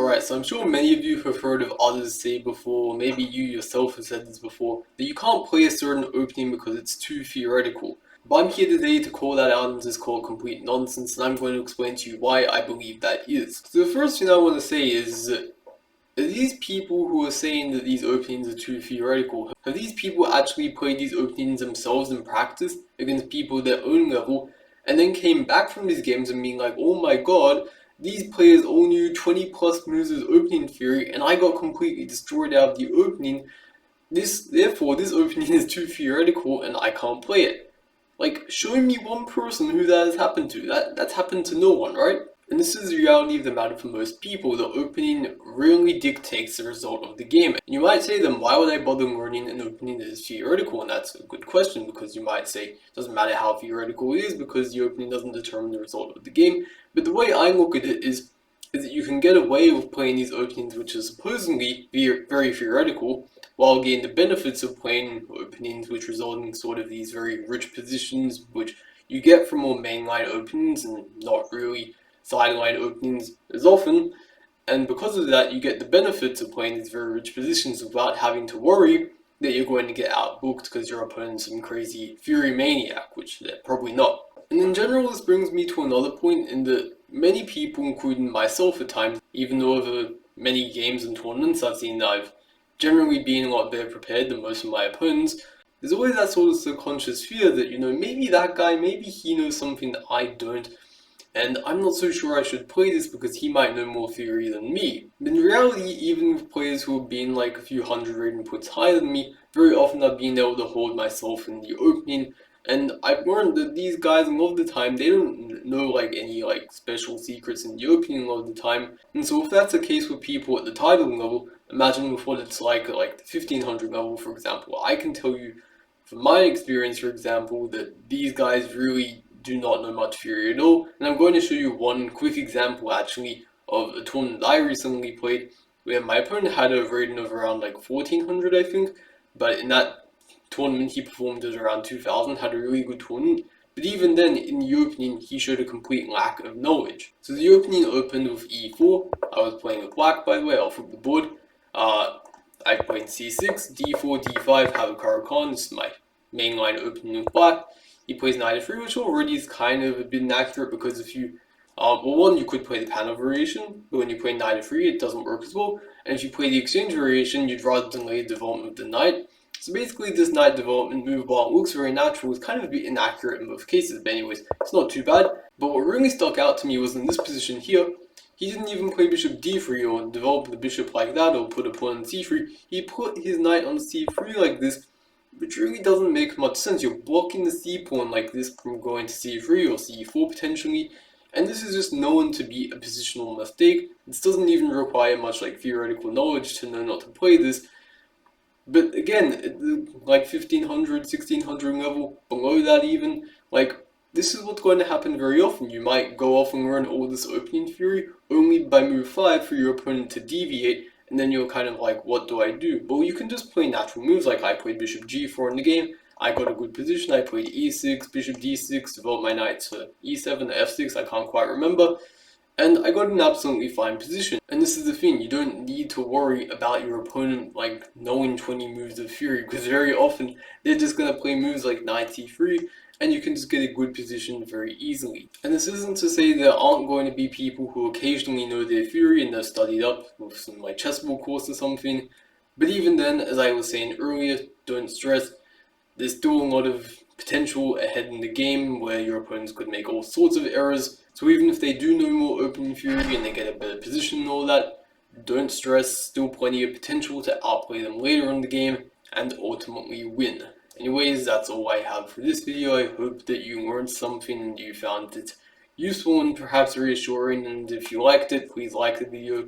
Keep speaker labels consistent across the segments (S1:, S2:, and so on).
S1: Alright, so I'm sure many of you have heard of others say before, maybe you yourself have said this before, that you can't play a certain opening because it's too theoretical. But I'm here today to call that out and just call it complete nonsense, and I'm going to explain to you why I believe that is. So the first thing I want to say is that these people who are saying that these openings are too theoretical, have these people actually played these openings themselves in practice against people their own level, and then came back from these games and being like, oh my god, these players all knew 20 plus moves of opening theory, and I got completely destroyed out of the opening. Therefore, this opening is too theoretical, and I can't play it. Like, show me one person who that has happened to. That's happened to no one, right? And this is the reality of the matter for most people. The opening really dictates the result of the game. And you might say, then why would I bother learning an opening that is theoretical? And that's a good question, because you might say it doesn't matter how theoretical it is because the opening doesn't determine the result of the game. But the way I look at it is that you can get away with playing these openings which are supposedly very theoretical, while getting the benefits of playing openings which result in sort of these very rich positions which you get from more mainline openings and not really sideline openings as often. And because of that, you get the benefits of playing these very rich positions without having to worry that you're going to get outbooked because your opponent's some crazy Fury Maniac, which they're probably not. And in general, this brings me to another point in that many people, including myself at times, even though over many games and tournaments I've seen that I've generally been a lot better prepared than most of my opponents, there's always that sort of subconscious fear that, maybe that guy, maybe he knows something that I don't, and I'm not so sure I should play this because he might know more theory than me. In reality, even with players who have been like a few hundred rating points higher than me, very often I've been able to hold myself in the opening, and I've learned that these guys a lot of the time, they don't know like any like special secrets in the opening a lot of the time. And so if that's the case with people at the title level, imagine with what it's like at like the 1500 level, for example. I can tell you from my experience, for example, that these guys really do not know much theory at all, and I'm going to show you one quick example actually of a tournament I recently played where my opponent had a rating of around like 1400 I think, but in that tournament he performed at around 2000, had a really good tournament, but even then in the opening he showed a complete lack of knowledge. So the opening opened with e4, I was playing with black by the way, I'll flip the board, I played c6, d4, d5, have a Caro-Kann, this is my mainline opening with black. He plays knight f3, which already is kind of a bit inaccurate because if you, one, you could play the panel variation, but when you play knight f3, it doesn't work as well. And if you play the exchange variation, you'd rather delay the development of the knight. So basically, this knight development move, while it looks very natural, is kind of a bit inaccurate in both cases. But anyways, it's not too bad. But what really stuck out to me was in this position here, he didn't even play bishop d3 or develop the bishop like that or put a pawn on c3. He put his knight on c3 like this, which really doesn't make much sense. You're blocking the c-pawn like this from going to c3 or c4 potentially, and this is just known to be a positional mistake. This doesn't even require much like theoretical knowledge to know not to play this. But again, at the, like 1500, 1600 level, below that even, like, this is what's going to happen very often. You might go off and learn all this opening theory only by move 5 for your opponent to deviate, and then you're kind of like, what do I do? Well, you can just play natural moves, like I played bishop g4 in the game, I got a good position, I played e6, bishop d6, developed my knight to e7, f6, I can't quite remember, and I got an absolutely fine position. And this is the thing, you don't need to worry about your opponent like knowing 20 moves of theory, because very often they're just going to play moves like knight c3, and you can just get a good position very easily. And this isn't to say there aren't going to be people who occasionally know their theory and they're studied up with some like chessboard course or something, but even then, as I was saying earlier, don't stress, there's still a lot of potential ahead in the game where your opponents could make all sorts of errors. So even if they do know more opening theory and they get a better position and all that, don't stress, still plenty of potential to outplay them later in the game and ultimately win. Anyways, that's all I have for this video. I hope that you learned something and you found it useful and perhaps reassuring, and if you liked it, please like the video,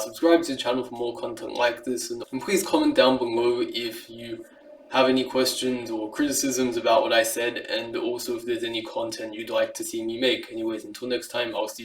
S1: subscribe to the channel for more content like this, and please comment down below if you have any questions or criticisms about what I said, and also if there's any content you'd like to see me make. Anyways, until next time, I'll see you.